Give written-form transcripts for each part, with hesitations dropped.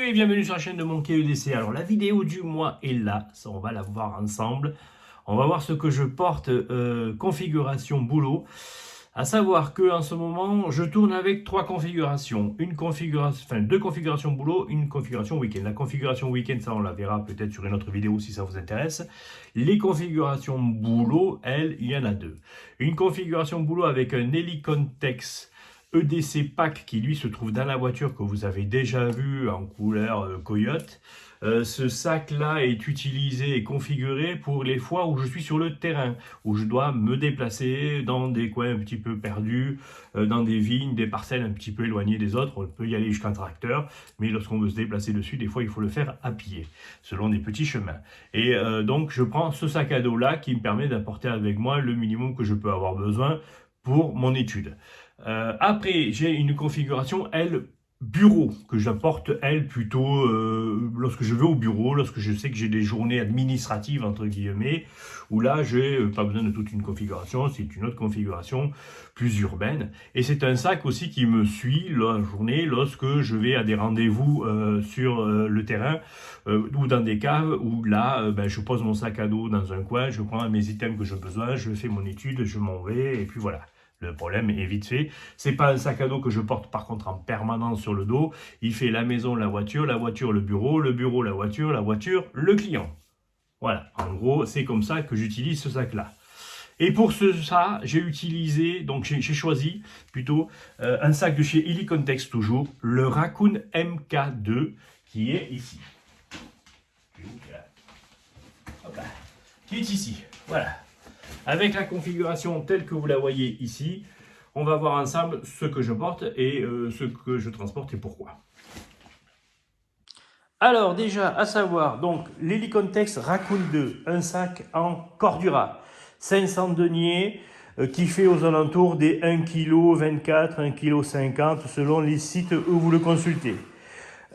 et bienvenue sur la chaîne de Monkey EDC. Alors la vidéo du mois est là, ça on va la voir ensemble. On va voir ce que je porte configuration boulot. À savoir que en ce moment je tourne avec trois configurations. Deux configurations boulot, une configuration week-end. La configuration week-end, ça on la verra peut-être sur une autre vidéo si ça vous intéresse. Les configurations boulot, elles, il y en a deux. Une configuration boulot avec un Helicontext EDC Pack qui lui se trouve dans la voiture que vous avez déjà vu en couleur Coyote. Ce sac là est utilisé et configuré pour les fois où je suis sur le terrain, où je dois me déplacer dans des coins un petit peu perdus, dans des vignes, des parcelles un petit peu éloignées des autres. On peut y aller jusqu'à un tracteur, mais lorsqu'on veut se déplacer dessus, des fois il faut le faire à pied, selon des petits chemins. Et donc je prends ce sac à dos là qui me permet d'apporter avec moi le minimum que je peux avoir besoin pour mon étude. Après, j'ai une configuration, elle, bureau, que j'apporte, elle, plutôt lorsque je vais au bureau, lorsque je sais que j'ai des journées administratives, entre guillemets, où là, j'ai pas besoin de toute une configuration, c'est une autre configuration plus urbaine. Et c'est un sac aussi qui me suit la journée lorsque je vais à des rendez-vous sur le terrain ou dans des caves, où là, je pose mon sac à dos dans un coin, je prends mes items que j'ai besoin, je fais mon étude, je m'en vais, et puis voilà. Le problème est vite fait. C'est pas un sac à dos que je porte par contre en permanence sur le dos. Il fait la maison, la voiture, le bureau, la voiture, le client. Voilà, en gros, c'est comme ça que j'utilise ce sac-là. Et pour ça, j'ai utilisé, donc j'ai choisi plutôt un sac de chez Helicontext toujours, le Raccoon MK2 qui est ici. Hop là. Qui est ici, voilà. Avec la configuration telle que vous la voyez ici, on va voir ensemble ce que je porte et ce que je transporte et pourquoi. Alors déjà, à savoir, donc l'Helicontext Raccoon 2, un sac en Cordura, 500 deniers, qui fait aux alentours des 1,24 kg, 1,50 kg selon les sites où vous le consultez.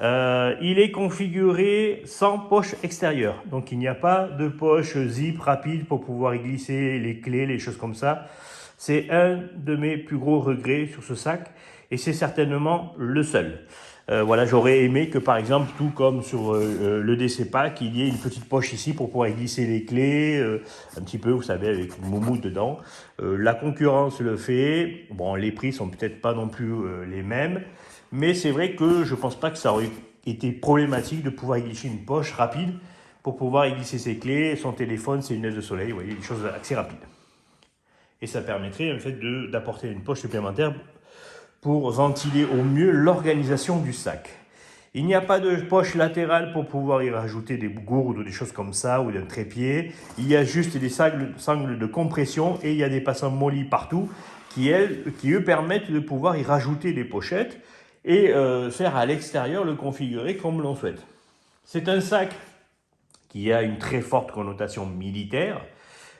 Il est configuré sans poche extérieure, donc il n'y a pas de poche zip rapide pour pouvoir y glisser les clés, les choses comme ça. C'est un de mes plus gros regrets sur ce sac et c'est certainement le seul. Voilà, j'aurais aimé que par exemple, tout comme sur le DC Pack, il y ait une petite poche ici pour pouvoir y glisser les clés, un petit peu, vous savez, avec une moumoute dedans. La concurrence le fait, bon, les prix sont peut-être pas non plus les mêmes, mais c'est vrai que je ne pense pas que ça aurait été problématique de pouvoir y glisser une poche rapide pour pouvoir y glisser ses clés, son téléphone, ses lunettes de soleil, vous voyez, des choses assez rapides. Et ça permettrait en fait d'apporter une poche supplémentaire pour ventiler au mieux l'organisation du sac. Il n'y a pas de poche latérale pour pouvoir y rajouter des gourdes ou des choses comme ça, ou d'un trépied. Il y a juste des sangles de compression et il y a des passants mollis partout qui eux permettent de pouvoir y rajouter des pochettes et faire à l'extérieur le configurer comme l'on souhaite. C'est un sac qui a une très forte connotation militaire,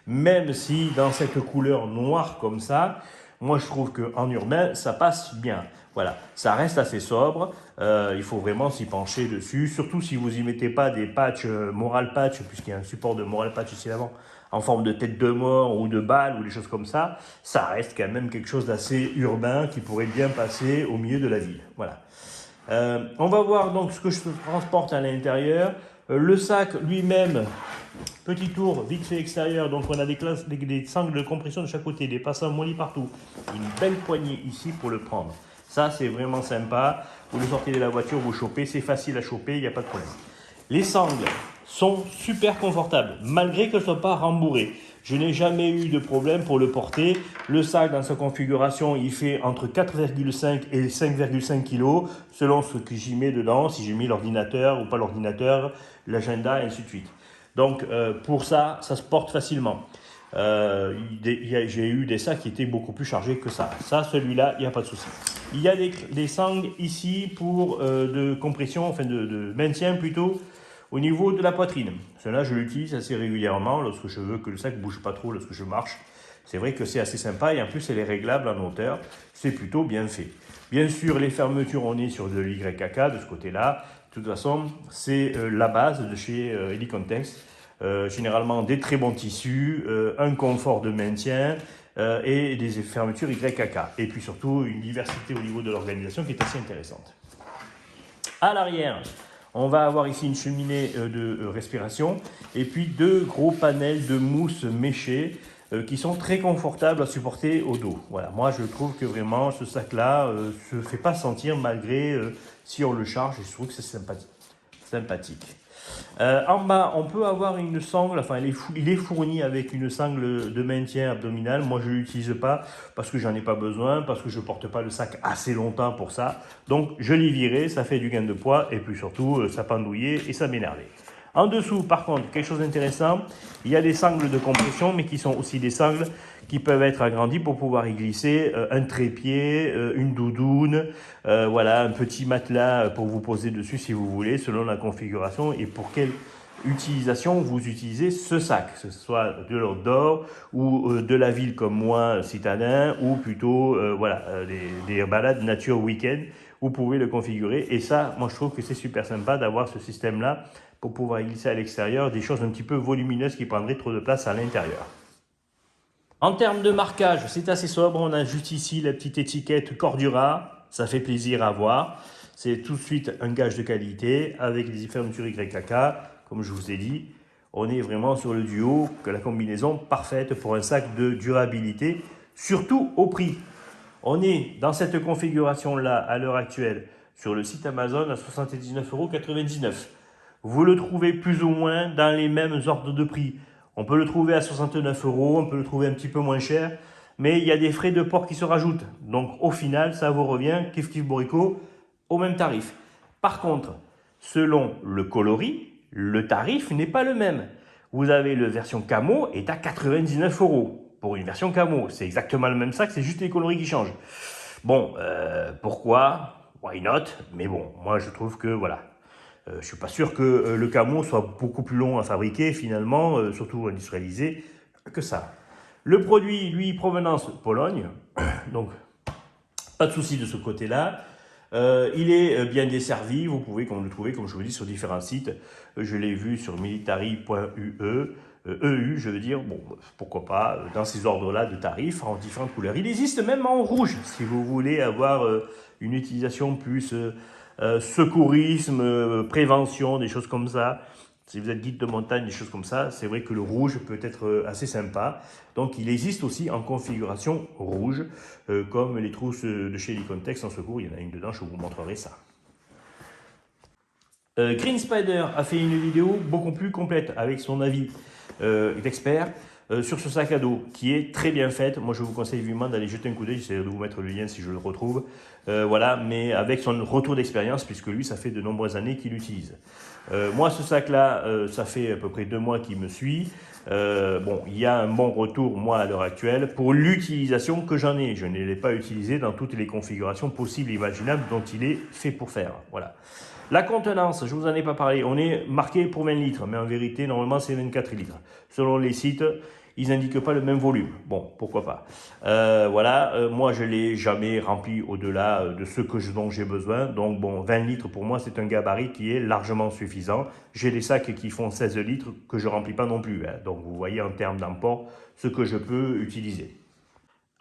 même si dans cette couleur noire comme ça, moi je trouve qu'en urbain ça passe bien. Voilà, ça reste assez sobre, il faut vraiment s'y pencher dessus, surtout si vous n'y mettez pas des patchs, moral patch, puisqu'il y a un support de moral patch ici avant, en forme de tête de mort ou de balle ou des choses comme ça, ça reste quand même quelque chose d'assez urbain qui pourrait bien passer au milieu de la ville. Voilà. On va voir donc ce que je transporte à l'intérieur. Le sac lui-même, petit tour vite fait extérieur, donc on a des sangles de compression de chaque côté, des passants mollis partout, une belle poignée ici pour le prendre. Ça c'est vraiment sympa, vous le sortez de la voiture, vous chopez, c'est facile à choper, il n'y a pas de problème. Les sangles sont super confortables, malgré qu'elles ne soient pas rembourrées. Je n'ai jamais eu de problème pour le porter. Le sac dans sa configuration, il fait entre 4,5 et 5,5 kg, selon ce que j'y mets dedans, si j'ai mis l'ordinateur ou pas l'ordinateur, l'agenda et ainsi de suite. Donc pour ça, ça se porte facilement. J'ai eu des sacs qui étaient beaucoup plus chargés que ça. Ça, celui-là, il n'y a pas de souci. Il y a des sangles ici pour de compression, enfin de maintien plutôt, au niveau de la poitrine. Cela, je l'utilise assez régulièrement lorsque je veux que le sac ne bouge pas trop lorsque je marche. C'est vrai que c'est assez sympa et en plus, elle est réglable en hauteur. C'est plutôt bien fait. Bien sûr, les fermetures, on est sur de l'YKK de ce côté-là. De toute façon, c'est la base de chez Helicontext. Généralement des très bons tissus, un confort de maintien et des fermetures YKK. Et puis surtout, une diversité au niveau de l'organisation qui est assez intéressante. À l'arrière, On va avoir ici une cheminée de respiration et puis 2 gros panels de mousse méchée qui sont très confortables à supporter au dos. Voilà, moi je trouve que vraiment ce sac-là ne se fait pas sentir malgré si on le charge, et je trouve que c'est sympathique. En bas, on peut avoir une sangle, enfin il est fourni avec une sangle de maintien abdominal. Moi je ne l'utilise pas parce que j'en ai pas besoin, parce que je ne porte pas le sac assez longtemps pour ça. Donc je l'ai viré, ça fait du gain de poids et puis surtout ça pendouillait et ça m'énervait. En dessous, par contre, quelque chose d'intéressant, il y a des sangles de compression, mais qui sont aussi des sangles qui peuvent être agrandies pour pouvoir y glisser un trépied, une doudoune, voilà, un petit matelas pour vous poser dessus si vous voulez, selon la configuration et pour quelle utilisation vous utilisez ce sac, que ce soit de l'outdoor ou de la ville comme moi, citadin, ou plutôt voilà, des balades nature week-end. Vous pouvez le configurer et ça, moi je trouve que c'est super sympa d'avoir ce système-là pour pouvoir glisser à l'extérieur des choses un petit peu volumineuses qui prendraient trop de place à l'intérieur. En termes de marquage, c'est assez sobre. On a juste ici la petite étiquette Cordura. Ça fait plaisir à voir. C'est tout de suite un gage de qualité avec les fermetures YKK. Comme je vous ai dit, on est vraiment sur le duo, que la combinaison parfaite pour un sac de durabilité, surtout au prix. On est dans cette configuration-là à l'heure actuelle sur le site Amazon à 79,99 €. Vous le trouvez plus ou moins dans les mêmes ordres de prix. On peut le trouver à 69 €, on peut le trouver un petit peu moins cher, mais il y a des frais de port qui se rajoutent. Donc au final, ça vous revient, kiff kiff borico, au même tarif. Par contre, selon le coloris, le tarif n'est pas le même. Vous avez la version camo est à 99 € pour une version camo. C'est exactement le même sac, c'est juste les coloris qui changent. Bon, pourquoi? Why not? Mais bon, moi je trouve que voilà. Je ne suis pas sûr que le camo soit beaucoup plus long à fabriquer finalement, surtout industrialisé, que ça. Le produit, lui, provenance Pologne, donc pas de souci de ce côté-là. Il est bien desservi, vous pouvez comme le trouver, comme je vous dis, sur différents sites. Je l'ai vu sur military.ue, EU, je veux dire, bon, pourquoi pas, dans ces ordres-là de tarifs, en différentes couleurs. Il existe même en rouge, si vous voulez avoir une utilisation plus secourisme, prévention, des choses comme ça. Si vous êtes guide de montagne, des choses comme ça, c'est vrai que le rouge peut être assez sympa. Donc il existe aussi en configuration rouge, comme les trousses de chez Licontex en secours. Il y en a une dedans, je vous montrerai ça. Green Spider a fait une vidéo beaucoup plus complète avec son avis d'expert sur ce sac à dos qui est très bien faite. Moi je vous conseille vivement d'aller jeter un coup d'œil, j'essaierai de vous mettre le lien si je le retrouve. Voilà, mais avec son retour d'expérience puisque lui ça fait de nombreuses années qu'il l'utilise. Moi ce sac là, ça fait à peu près 2 mois qu'il me suit. Bon, il y a un bon retour moi à l'heure actuelle pour l'utilisation que j'en ai. Je ne l'ai pas utilisé dans toutes les configurations possibles et imaginables dont il est fait pour faire. Voilà. La contenance, je ne vous en ai pas parlé, on est marqué pour 20 litres, mais en vérité, normalement, c'est 24 litres. Selon les sites, ils n'indiquent pas le même volume. Bon, pourquoi pas. Voilà, moi, je ne l'ai jamais rempli au-delà de ce dont j'ai besoin. Donc, bon, 20 litres, pour moi, c'est un gabarit qui est largement suffisant. J'ai des sacs qui font 16 litres que je ne remplis pas non plus. Hein. Donc, vous voyez en termes d'emport ce que je peux utiliser.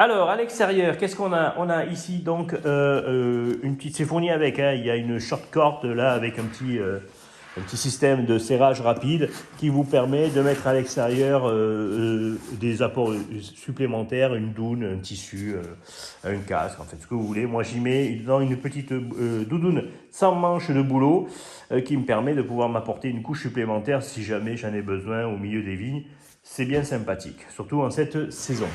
Alors, à l'extérieur, qu'est-ce qu'on a? On a ici donc une petite, c'est fourni avec, hein, il y a une short cord là avec un petit système de serrage rapide qui vous permet de mettre à l'extérieur des apports supplémentaires, une doune, un tissu, un casque, en fait, ce que vous voulez. Moi, j'y mets dans une petite doudoune sans manche de boulot qui me permet de pouvoir m'apporter une couche supplémentaire si jamais j'en ai besoin au milieu des vignes. C'est bien sympathique, surtout en cette saison.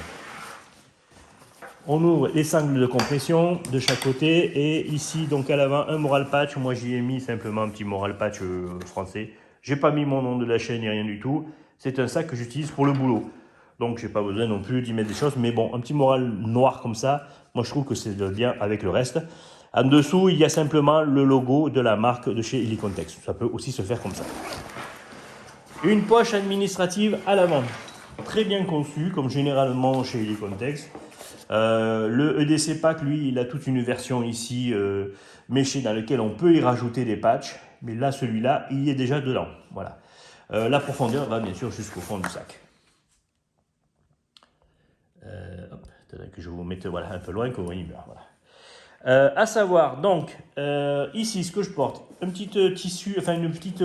On ouvre les sangles de compression de chaque côté et ici donc à l'avant un moral patch. Moi j'y ai mis simplement un petit moral patch français. J'ai pas mis mon nom de la chaîne ni rien du tout. C'est un sac que j'utilise pour le boulot. Donc j'ai pas besoin non plus d'y mettre des choses. Mais bon, un petit moral noir comme ça, moi je trouve que c'est bien avec le reste. En dessous, il y a simplement le logo de la marque de chez Licontex. Ça peut aussi se faire comme ça. Une poche administrative à l'avant. Très bien conçue, comme généralement chez Licontex. Le EDC Pack, lui, il a toute une version ici méchée dans laquelle on peut y rajouter des patchs. Mais là, celui-là, il y est déjà dedans. Voilà. La profondeur va bien sûr jusqu'au fond du sac. Hop, que je vous mette voilà, un peu loin, qu'on voit. Voilà. À savoir, donc, ici, ce que je porte, un petit tissu, enfin une petite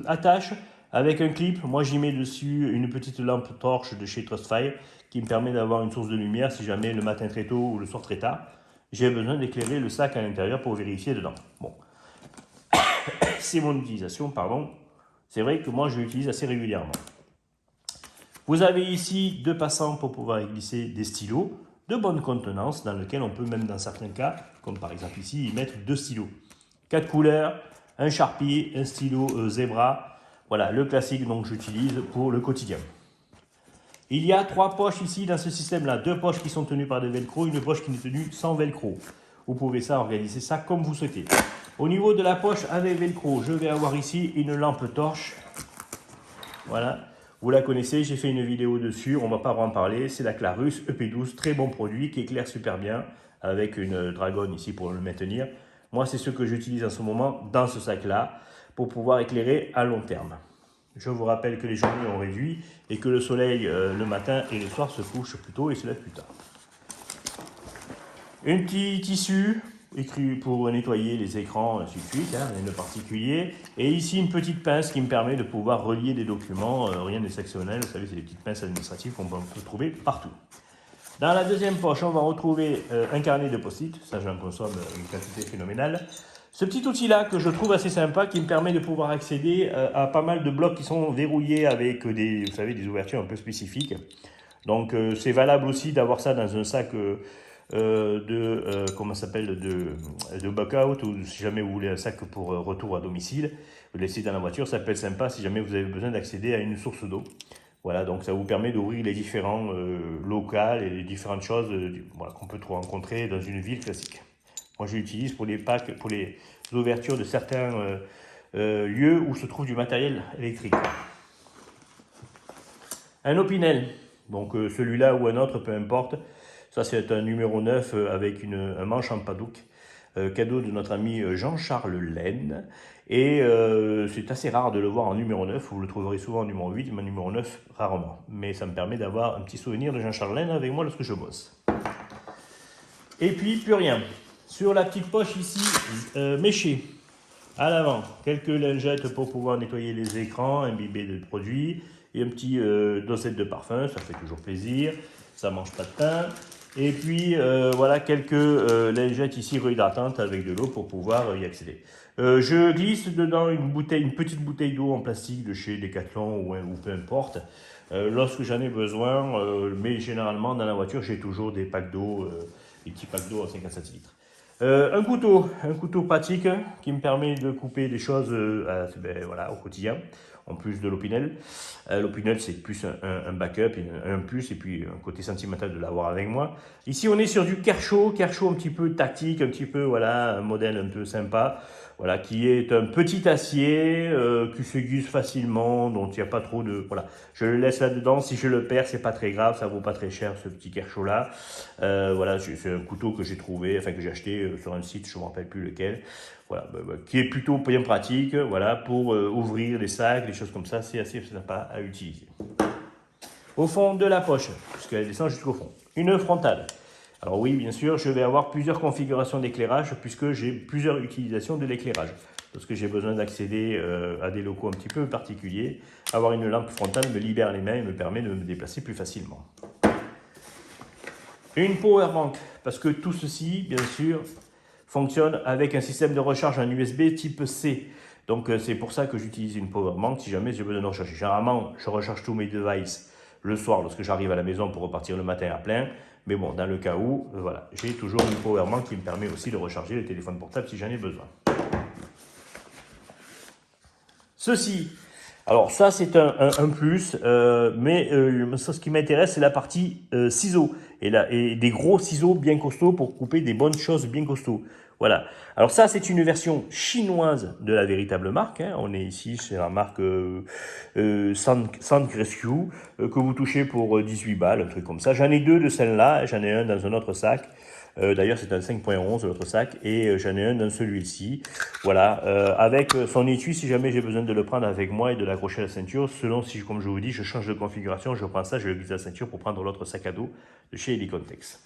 attache avec un clip. Moi, j'y mets dessus une petite lampe torche de chez Trustfire qui me permet d'avoir une source de lumière si jamais le matin très tôt ou le soir très tard, j'ai besoin d'éclairer le sac à l'intérieur pour vérifier dedans. Bon, c'est mon utilisation, pardon. C'est vrai que moi, je l'utilise assez régulièrement. Vous avez ici deux passants pour pouvoir y glisser des stylos de bonne contenance dans lequel on peut même dans certains cas, comme par exemple ici, y mettre deux stylos. 4 couleurs, un Sharpie, un stylo Zebra. Voilà, le classique donc j'utilise pour le quotidien. Il y a 3 poches ici dans ce système-là. 2 poches qui sont tenues par des velcro, une poche qui est tenue sans velcro. Vous pouvez organiser ça comme vous souhaitez. Au niveau de la poche avec velcro, je vais avoir ici une lampe torche. Voilà. Vous la connaissez, j'ai fait une vidéo dessus, on ne va pas en parler. C'est la Clarus EP12, très bon produit qui éclaire super bien avec une dragonne ici pour le maintenir. Moi, c'est ce que j'utilise en ce moment dans ce sac-là pour pouvoir éclairer à long terme. Je vous rappelle que les journées ont réduit et que le soleil le matin et le soir se couche plus tôt et se lève plus tard. Un petit tissu écrit pour nettoyer les écrans, ainsi de suite, hein, rien de particulier. Et ici, une petite pince qui me permet de pouvoir relier des documents, rien d'exceptionnel. Vous savez, c'est des petites pinces administratives qu'on peut trouver partout. Dans la deuxième poche, on va retrouver un carnet de post-it. Ça, j'en consomme une quantité phénoménale. Ce petit outil-là que je trouve assez sympa, qui me permet de pouvoir accéder à pas mal de blocs qui sont verrouillés avec des, vous savez, des ouvertures un peu spécifiques. Donc, c'est valable aussi d'avoir ça dans un sac comment s'appelle, de bug-out, ou si jamais vous voulez un sac pour retour à domicile, vous le laissez dans la voiture, ça peut être sympa si jamais vous avez besoin d'accéder à une source d'eau. Voilà, donc ça vous permet d'ouvrir les différents locales et les différentes choses voilà, qu'on peut rencontrer dans une ville classique. Moi, je l'utilise pour les packs, pour les ouvertures de certains lieux où se trouve du matériel électrique. Un Opinel, donc celui-là ou un autre, peu importe. Ça, c'est un numéro 9 avec un manche en padouk, cadeau de notre ami Jean-Charles Laine. Et c'est assez rare de le voir en numéro 9, vous le trouverez souvent en numéro 8, mais en numéro 9, rarement. Mais ça me permet d'avoir un petit souvenir de Jean-Charles Laine avec moi lorsque je bosse. Et puis, plus rien. Sur la petite poche ici, méchée, à l'avant, quelques lingettes pour pouvoir nettoyer les écrans, imbibés de produits, et un petit dosette de parfum, ça fait toujours plaisir, ça mange pas de pain. Et puis voilà quelques lingettes ici réhydratantes avec de l'eau pour pouvoir y accéder. Je glisse dedans une petite bouteille d'eau en plastique de chez Decathlon ou peu importe, lorsque j'en ai besoin, mais généralement dans la voiture j'ai toujours des packs d'eau, des petits packs d'eau à 50 centilitres. Un couteau pratique qui me permet de couper des choses voilà, au quotidien, en plus de l'Opinel. L'Opinel, c'est plus un backup, un plus, et puis un côté sentimental de l'avoir avec moi. Ici, on est sur du Kershaw un petit peu tactique, un petit peu, voilà, un modèle un peu sympa, voilà, qui est un petit acier qui s'aiguise facilement, dont il n'y a pas trop de... Voilà, je le laisse là-dedans, si je le perds, c'est pas très grave, ça vaut pas très cher ce petit Kershaw-là. Voilà, c'est un couteau que j'ai trouvé, enfin que j'ai acheté sur un site, je ne me rappelle plus lequel, voilà, qui est plutôt bien pratique, voilà, pour ouvrir les sacs, des choses comme ça, c'est assez sympa à utiliser. Au fond de la poche, puisqu'elle descend jusqu'au fond, une frontale. Alors oui, bien sûr, je vais avoir plusieurs configurations d'éclairage puisque j'ai plusieurs utilisations de l'éclairage. Lorsque j'ai besoin d'accéder à des locaux un petit peu particuliers, avoir une lampe frontale me libère les mains et me permet de me déplacer plus facilement. Une power bank, parce que tout ceci, bien sûr, fonctionne avec un système de recharge en USB type C. Donc c'est pour ça que j'utilise une power bank si jamais j'ai besoin de recharger. Généralement, je recharge tous mes devices le soir lorsque j'arrive à la maison pour repartir le matin à plein. Mais bon, dans le cas où, voilà, j'ai toujours une power bank qui me permet aussi de recharger le téléphone portable si j'en ai besoin. Ceci, alors ça c'est un plus, mais ça, ce qui m'intéresse c'est la partie ciseaux, et des gros ciseaux bien costauds pour couper des bonnes choses bien costauds. Voilà. Alors ça c'est une version chinoise de la véritable marque, hein. On est ici chez la marque Sand Rescue, que vous touchez pour 18 balles, un truc comme ça. J'en ai deux de celle-là, j'en ai un dans un autre sac. D'ailleurs, c'est un 5.11, l'autre sac, et j'en ai un dans celui-ci. Voilà, avec son étui, si jamais j'ai besoin de le prendre avec moi et de l'accrocher à la ceinture, selon si, comme je vous dis, je change de configuration, je prends ça, je le glisse à la ceinture pour prendre l'autre sac à dos de chez Helicontex.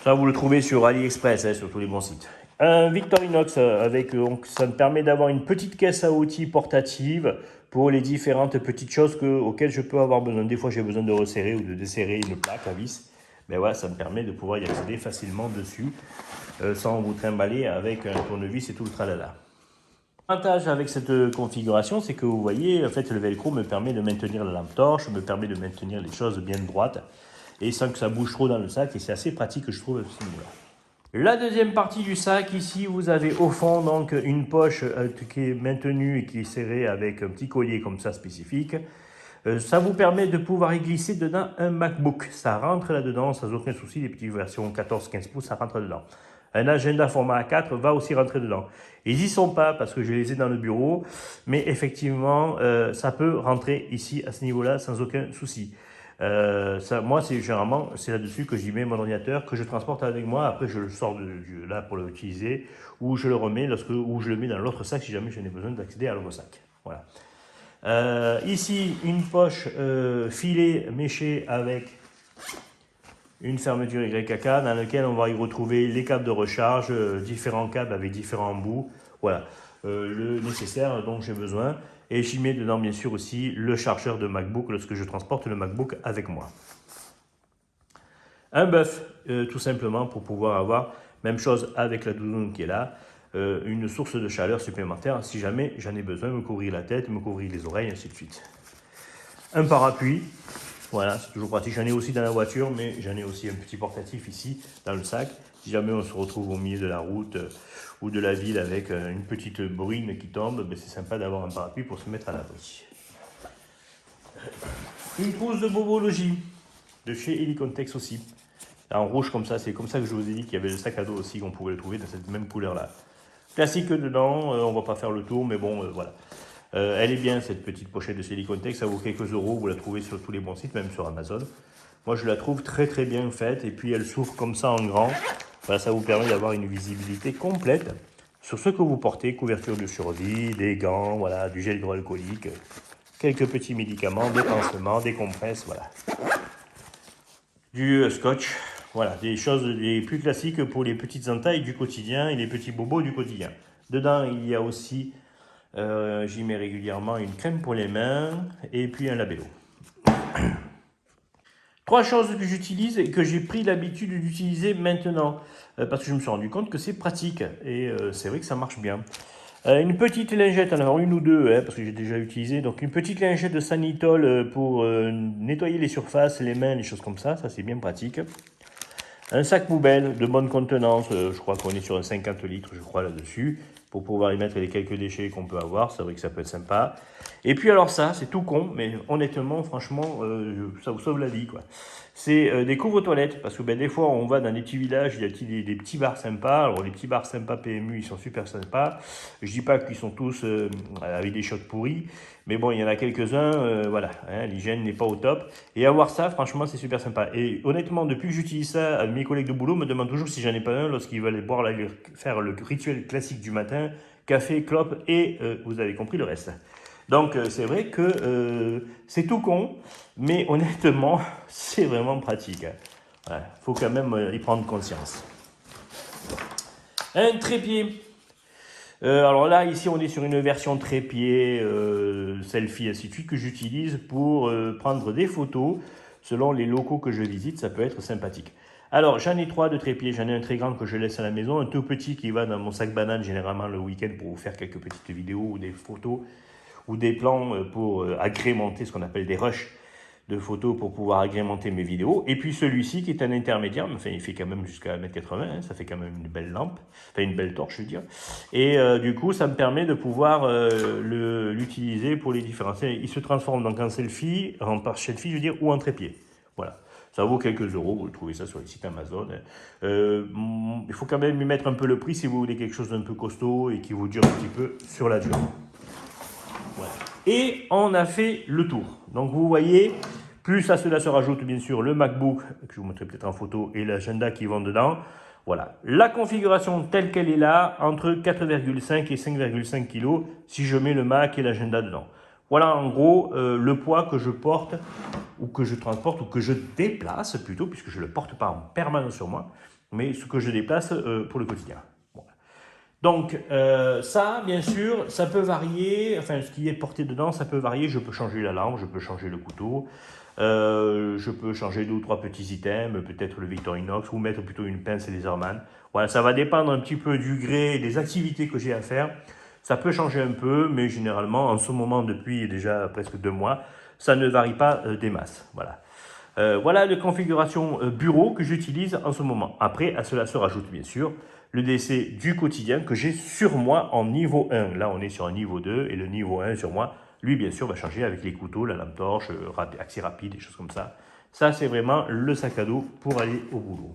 Ça, vous le trouvez sur AliExpress, hein, sur tous les bons sites. Un Victorinox avec, donc, ça me permet d'avoir une petite caisse à outils portative pour les différentes petites choses auxquelles je peux avoir besoin. Des fois, j'ai besoin de resserrer ou de desserrer une plaque à vis. Mais voilà, ça me permet de pouvoir y accéder facilement dessus sans vous trimballer avec un tournevis et tout le tralala. L'avantage avec cette configuration, c'est que vous voyez, en fait, le velcro me permet de maintenir la lampe torche, me permet de maintenir les choses bien droites et sans que ça bouge trop dans le sac. Et c'est assez pratique, je trouve, à ce niveau-là. La deuxième partie du sac, ici, vous avez au fond donc une poche qui est maintenue et qui est serrée avec un petit collier comme ça spécifique. Ça vous permet de pouvoir y glisser dedans un MacBook. Ça rentre là-dedans sans aucun souci. Les petites versions 14-15 pouces, ça rentre dedans. Un agenda format A4 va aussi rentrer dedans. Ils n'y sont pas parce que je les ai dans le bureau, mais effectivement, ça peut rentrer ici à ce niveau-là sans aucun souci. Moi, généralement, c'est là-dessus que j'y mets mon ordinateur, que je transporte avec moi. Après, je le sors là pour l'utiliser, ou je le remets, ou je le mets dans l'autre sac si jamais j'en ai besoin d'accéder à l'autre sac. Voilà. Ici, une poche filet méché avec une fermeture YKK dans laquelle on va y retrouver les câbles de recharge, différents câbles avec différents bouts. Voilà, le nécessaire dont j'ai besoin. Et j'y mets dedans, bien sûr, aussi le chargeur de MacBook lorsque je transporte le MacBook avec moi. Un buff, tout simplement, pour pouvoir avoir, même chose avec la doudoune qui est là, une source de chaleur supplémentaire si jamais j'en ai besoin, me couvrir la tête, me couvrir les oreilles, ainsi de suite. Un parapluie, voilà, c'est toujours pratique. J'en ai aussi dans la voiture, mais j'en ai aussi un petit portatif ici, dans le sac. Si jamais on se retrouve au milieu de la route ou de la ville avec une petite bruine qui tombe, ben c'est sympa d'avoir un parapluie pour se mettre à l'abri. Une trousse de bobologie, de chez Helicontex aussi. En rouge comme ça, c'est comme ça que je vous ai dit qu'il y avait le sac à dos aussi, qu'on pouvait le trouver dans cette même couleur-là. Classique dedans, on va pas faire le tour, mais bon, voilà. Elle est bien, cette petite pochette de Helicontex, ça vaut quelques euros, vous la trouvez sur tous les bons sites, même sur Amazon. Moi, je la trouve très très bien faite, et puis elle s'ouvre comme ça en grand. Voilà, ça vous permet d'avoir une visibilité complète sur ce que vous portez, couverture de survie, des gants, voilà, du gel hydroalcoolique, quelques petits médicaments, des pansements, des compresses, voilà. Du scotch, voilà, des choses les plus classiques pour les petites entailles du quotidien et les petits bobos du quotidien. Dedans, il y a aussi, j'y mets régulièrement une crème pour les mains et puis un labello. Trois choses que j'utilise et que j'ai pris l'habitude d'utiliser maintenant, parce que je me suis rendu compte que c'est pratique et c'est vrai que ça marche bien. Une petite lingette, alors une ou deux, parce que j'ai déjà utilisé, donc une petite lingette de Sanitol pour nettoyer les surfaces, les mains, les choses comme ça c'est bien pratique. Un sac poubelle de bonne contenance, je crois qu'on est sur un 50 litres, je crois, là-dessus, pour pouvoir y mettre les quelques déchets qu'on peut avoir, c'est vrai que ça peut être sympa. Et puis alors ça, c'est tout con, mais honnêtement, franchement, ça vous sauve la vie, quoi. C'est des couvre-toilettes, parce que des fois, on va dans des petits villages, il y a des petits bars sympas. Alors les petits bars sympas PMU, ils sont super sympas. Je dis pas qu'ils sont tous avec des chocs pourris, mais bon, il y en a quelques-uns, voilà, hein, l'hygiène n'est pas au top. Et avoir ça, franchement, c'est super sympa. Et honnêtement, depuis que j'utilise ça, mes collègues de boulot me demandent toujours si j'en ai pas un lorsqu'ils veulent faire le rituel classique du matin, café, clope, et vous avez compris le reste. Donc c'est vrai que c'est tout con, mais honnêtement, c'est vraiment pratique. Il faut quand même y prendre conscience. Un trépied. Alors là, ici, on est sur une version trépied, selfie, ainsi de suite, que j'utilise pour prendre des photos. Selon les locaux que je visite, ça peut être sympathique. Alors, j'en ai trois de trépieds. J'en ai un très grand que je laisse à la maison, un tout petit qui va dans mon sac banane, généralement le week-end, pour vous faire quelques petites vidéos ou des photos ou des plans pour agrémenter ce qu'on appelle des rushs de photos pour pouvoir agrémenter mes vidéos. Et puis celui-ci qui est un intermédiaire, enfin il fait quand même jusqu'à 1m80, hein, ça fait quand même une belle lampe, enfin une belle torche je veux dire. Et du coup ça me permet de pouvoir l'utiliser pour les différents. Il se transforme donc en selfie, en selfie je veux dire, ou en trépied. Voilà. Ça vaut quelques euros, vous trouvez ça sur les sites Amazon. Il faut quand même y mettre un peu le prix si vous voulez quelque chose d'un peu costaud et qui vous dure un petit peu sur la durée. Voilà. Et on a fait le tour. Donc vous voyez, plus à cela se rajoute bien sûr le MacBook, que je vous montrerai peut-être en photo, et l'agenda qui vont dedans. Voilà. La configuration telle qu'elle est là, entre 4,5 et 5,5 kg, si je mets le Mac et l'agenda dedans. Voilà en gros le poids que je porte, ou que je transporte, ou que je déplace plutôt, puisque je ne le porte pas en permanence sur moi. mais ce que je déplace pour le quotidien. Voilà. Donc ça, bien sûr, ça peut varier, enfin ce qui est porté dedans, ça peut varier, je peux changer la lampe, je peux changer le couteau, je peux changer 2 ou 3 petits items, peut-être le Victorinox, ou mettre plutôt une pince et des Zerman. Voilà, ça va dépendre un petit peu du gré et des activités que j'ai à faire. Ça peut changer un peu, mais généralement, en ce moment, depuis déjà presque 2 mois, ça ne varie pas des masses. Voilà. Voilà la configuration bureau que j'utilise en ce moment. Après, à cela se rajoute bien sûr le DC du quotidien que j'ai sur moi en niveau 1. Là, on est sur un niveau 2 et le niveau 1 sur moi, lui, bien sûr, va changer avec les couteaux, la lampe torche, accès rapide, des choses comme ça. Ça, c'est vraiment le sac à dos pour aller au boulot.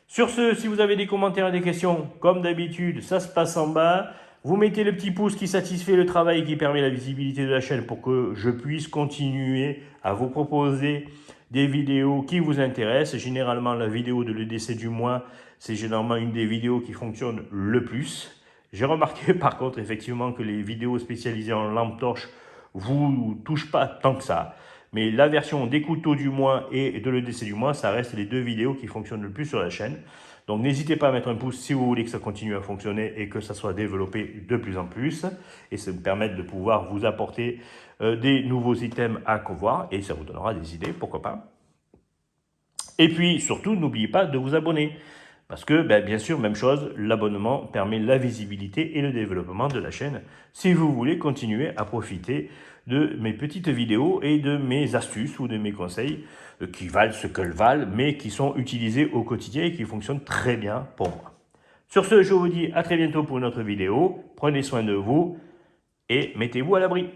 Sur ce, si vous avez des commentaires et des questions, comme d'habitude, ça se passe en bas. Vous mettez le petit pouce qui satisfait le travail et qui permet la visibilité de la chaîne pour que je puisse continuer à vous proposer des vidéos qui vous intéressent. Généralement, la vidéo de l'EDC du mois, c'est généralement une des vidéos qui fonctionne le plus. J'ai remarqué par contre effectivement que les vidéos spécialisées en lampe torche vous touchent pas tant que ça. Mais la version des couteaux du mois et de l'EDC du mois, ça reste les 2 vidéos qui fonctionnent le plus sur la chaîne. Donc n'hésitez pas à mettre un pouce si vous voulez que ça continue à fonctionner et que ça soit développé de plus en plus. Et ça me permet de pouvoir vous apporter des nouveaux items à voir et ça vous donnera des idées, pourquoi pas. Et puis surtout, n'oubliez pas de vous abonner. Parce que, bien sûr, même chose, l'abonnement permet la visibilité et le développement de la chaîne si vous voulez continuer à profiter de mes petites vidéos et de mes astuces ou de mes conseils qui valent ce qu'elles valent, mais qui sont utilisés au quotidien et qui fonctionnent très bien pour moi. Sur ce, je vous dis à très bientôt pour une autre vidéo. Prenez soin de vous et mettez-vous à l'abri.